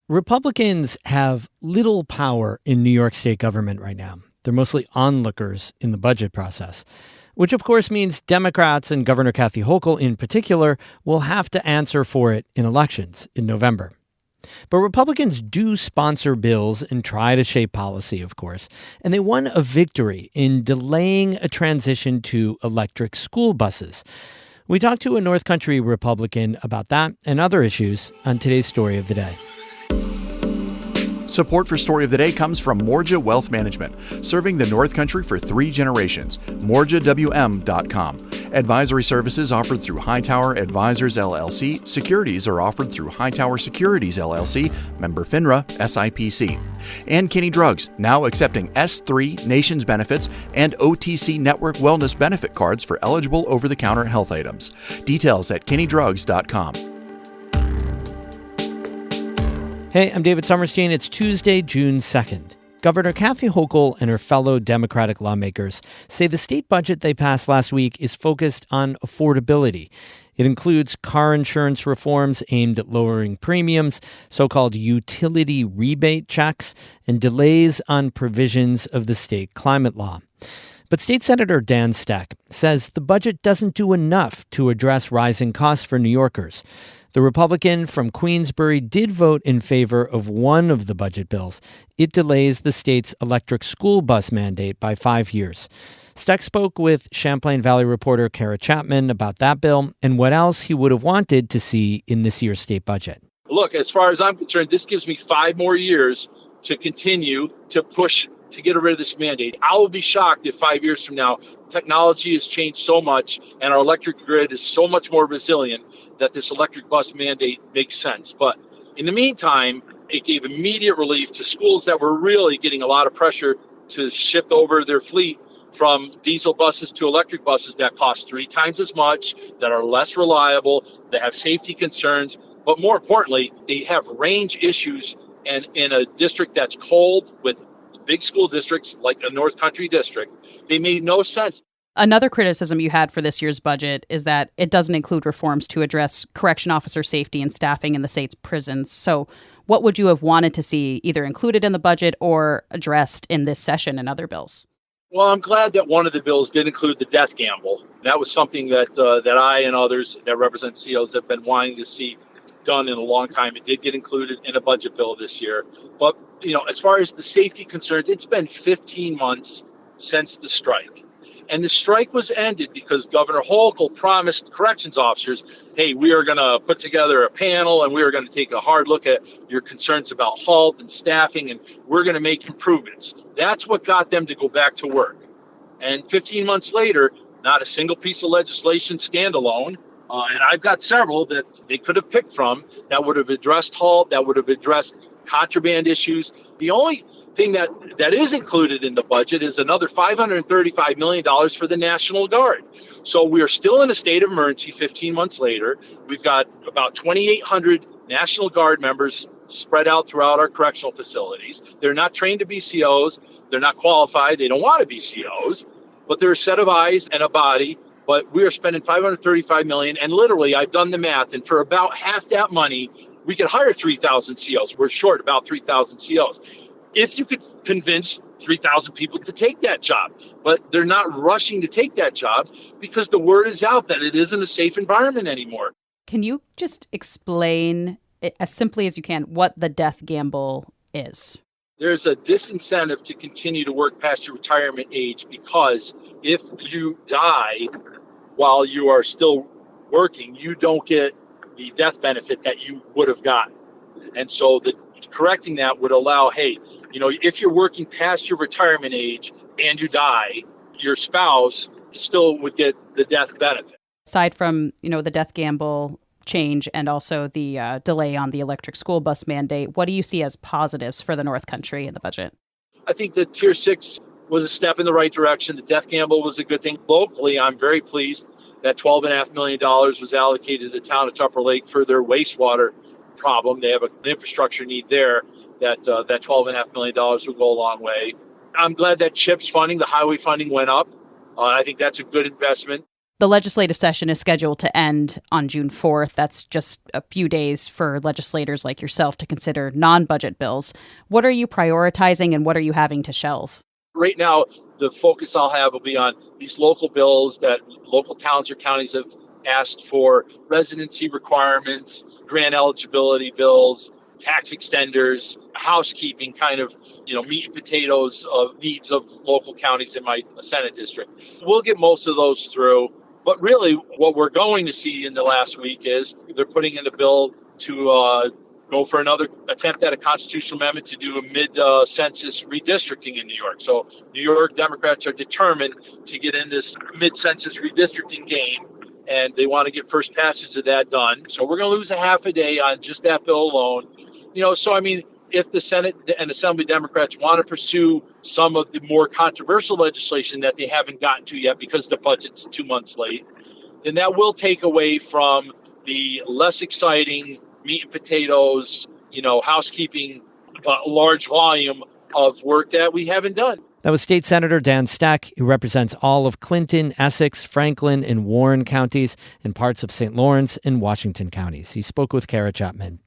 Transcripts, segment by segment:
Republicans have little power in New York state government right now. They're mostly onlookers in the budget process, which of course means Democrats and Governor Kathy Hochul in particular will have to answer for it in elections in November. But Republicans do sponsor bills and try to shape policy, of course, and they won a victory in delaying a transition to electric school buses. We talked to a North Country Republican about that and other issues on today's Story of the Day. Support for Story of the Day comes from Morja Wealth Management, serving the North Country for 3 generations. MorjaWM.com. Advisory services offered through Hightower Advisors LLC. Securities are offered through Hightower Securities LLC, member FINRA, SIPC. And Kinney Drugs, now accepting S3 Nations benefits and OTC Network Wellness benefit cards for eligible over-the-counter health items. Details at KinneyDrugs.com. Hey, I'm David Sommerstein. It's Tuesday, June 2nd. Governor Kathy Hochul and her fellow Democratic lawmakers say the state budget they passed last week is focused on affordability. It includes car insurance reforms aimed at lowering premiums, so-called utility rebate checks, and delays on provisions of the state climate law. But State Senator Dan Stec says the budget doesn't do enough to address rising costs for New Yorkers. The Republican from Queensbury did vote in favor of one of the budget bills. It delays the state's electric school bus mandate by 5 years. Stec spoke with Champlain Valley reporter Kara Chapman about that bill and what else he would have wanted to see in this year's state budget. Look, as far as I'm concerned, this gives me 5 more years to continue to push to get rid of this mandate. I will be shocked if 5 years from now, technology has changed so much and our electric grid is so much more resilient that this electric bus mandate makes sense. But in the meantime, it gave immediate relief to schools that were really getting a lot of pressure to shift over their fleet from diesel buses to electric buses that cost 3 times as much, that are less reliable, that have safety concerns, but more importantly, they have range issues. And in a district that's cold with big school districts like a North Country district, they made no sense. Another criticism you had for this year's budget is that it doesn't include reforms to address correction officer safety and staffing in the state's prisons. So what would you have wanted to see either included in the budget or addressed in this session and other bills? Well, I'm glad that one of the bills did include the death gamble. That was something that I and others that represent COs have been wanting to see done in a long time. It did get included in a budget bill this year. But, as far as the safety concerns, it's been 15 months since the strike. And the strike was ended because Governor Hochul promised corrections officers, hey, we are going to put together a panel and we are going to take a hard look at your concerns about halt and staffing, and we're going to make improvements. That's what got them to go back to work. And 15 months later, not a single piece of legislation standalone. And I've got several that they could have picked from that would have addressed halt, that would have addressed contraband issues. The only thing that is included in the budget is another $535 million for the National Guard. So we are still in a state of emergency 15 months later. We've got about 2,800 National Guard members spread out throughout our correctional facilities. They're not trained to be COs. They're not qualified. They don't want to be COs, but they're a set of eyes and a body. But we are spending $535 million, and literally I've done the math, and for about half that money, we could hire 3,000 COs. We're short about 3,000 COs. If you could convince 3,000 people to take that job, but they're not rushing to take that job because the word is out that it isn't a safe environment anymore. Can you just explain, as simply as you can, what the death gamble is? There's a disincentive to continue to work past your retirement age because if you die while you are still working, you don't get the death benefit that you would have gotten. And so correcting that would allow, hey, if you're working past your retirement age and you die, your spouse still would get the death benefit. Aside from, the death gamble change and also the delay on the electric school bus mandate, what do you see as positives for the North Country in the budget? I think that Tier 6 was a step in the right direction. The death gamble was a good thing. Locally, I'm very pleased that $12.5 million was allocated to the town of Tupper Lake for their wastewater problem. They have an infrastructure need there. That $12.5 million will go a long way. I'm glad that CHIPS funding, the highway funding, went up. I think that's a good investment. The legislative session is scheduled to end on June 4th. That's just a few days for legislators like yourself to consider non-budget bills. What are you prioritizing and what are you having to shelve? Right now, the focus I'll have will be on these local bills that local towns or counties have asked for: residency requirements, grant eligibility bills, tax extenders, housekeeping kind of, meat and potatoes of needs of local counties in my Senate district. We'll get most of those through. But really, what we're going to see in the last week is they're putting in the bill to go for another attempt at a constitutional amendment to do a mid-census redistricting in New York. So New York Democrats are determined to get in this mid-census redistricting game, and they want to get first passage of that done. So we're going to lose a half a day on just that bill alone. If the Senate and Assembly Democrats want to pursue some of the more controversial legislation that they haven't gotten to yet because the budget's 2 months late, then that will take away from the less exciting meat and potatoes, housekeeping, large volume of work that we haven't done. That was State Senator Dan Stec, who represents all of Clinton, Essex, Franklin, and Warren counties and parts of St. Lawrence and Washington counties. He spoke with Kara Chapman.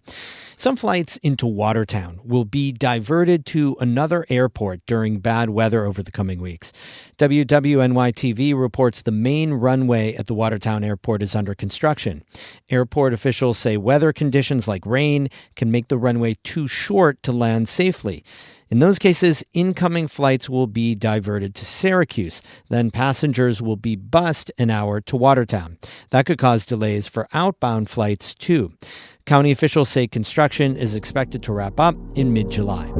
Some flights into Watertown will be diverted to another airport during bad weather over the coming weeks. WWNY-TV reports the main runway at the Watertown airport is under construction. Airport officials say weather conditions like rain can make the runway too short to land safely. In those cases, incoming flights will be diverted to Syracuse. Then passengers will be bused an hour to Watertown. That could cause delays for outbound flights, too. County officials say construction is expected to wrap up in mid-July.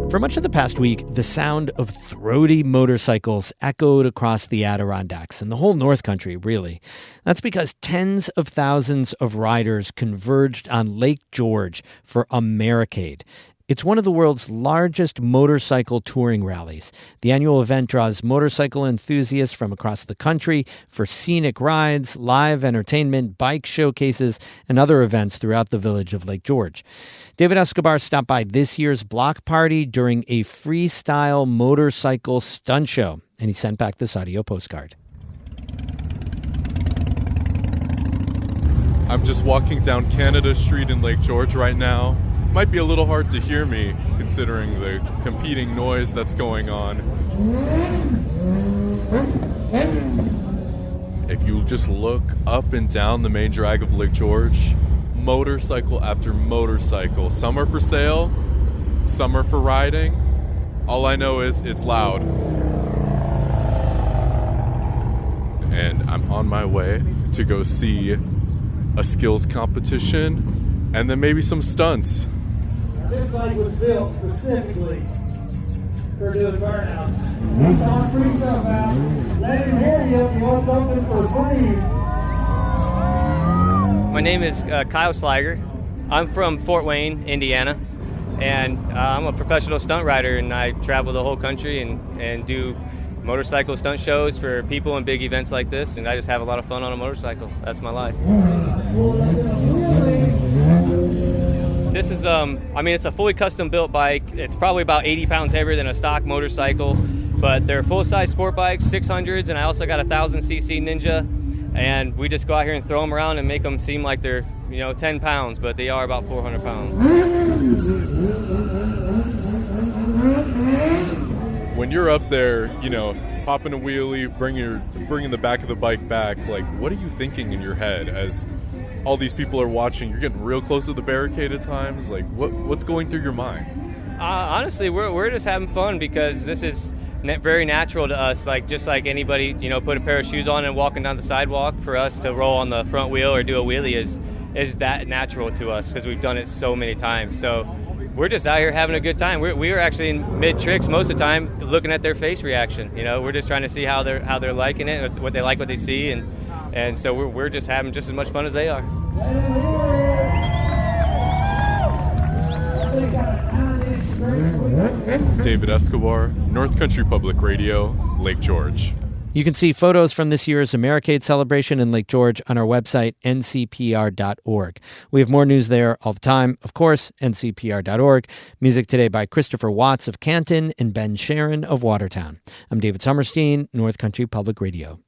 For much of the past week, the sound of throaty motorcycles echoed across the Adirondacks and the whole North Country, really. That's because tens of thousands of riders converged on Lake George for Americade. It's one of the world's largest motorcycle touring rallies. The annual event draws motorcycle enthusiasts from across the country for scenic rides, live entertainment, bike showcases, and other events throughout the village of Lake George. David Escobar stopped by this year's block party during a freestyle motorcycle stunt show, and he sent back this audio postcard. I'm just walking down Canada Street in Lake George right now. Might be a little hard to hear me considering the competing noise that's going on. If you just look up and down the main drag of Lake George, motorcycle after motorcycle. Some are for sale, some are for riding. All I know is it's loud. And I'm on my way to go see a skills competition and then maybe some stunts. This bike was built specifically for doing burnouts. He's on free stuff out. Let him hear you if you want something for free. My name is Kyle Sliger. I'm from Fort Wayne, Indiana, and I'm a professional stunt rider, and I travel the whole country and do motorcycle stunt shows for people in big events like this, and I just have a lot of fun on a motorcycle. That's my life. This is, it's a fully custom built bike. It's probably about 80 pounds heavier than a stock motorcycle, but they're full-size sport bikes, 600s, and I also got a 1000cc Ninja, and we just go out here and throw them around and make them seem like they're, 10 pounds, but they are about 400 pounds. When you're up there, popping a wheelie, bringing the back of the bike back, like, what are you thinking in your head as all these people are watching? You're getting real close to the barricade at times. Like, what's going through your mind? Honestly, we're just having fun because this is very natural to us. Like, just like anybody, put a pair of shoes on and walking down the sidewalk, for us to roll on the front wheel or do a wheelie is that natural to us because we've done it so many times. So we're just out here having a good time. We are actually in mid-tricks most of the time, looking at their face reaction. We're just trying to see how they're liking it, what they like, what they see, and so we're just having just as much fun as they are. David Escobar, North Country Public Radio, Lake George. You can see photos from this year's Americade celebration in Lake George on our website, ncpr.org. We have more news there all the time. Of course, ncpr.org. Music today by Christopher Watts of Canton and Ben Sharon of Watertown. I'm David Sommerstein, North Country Public Radio.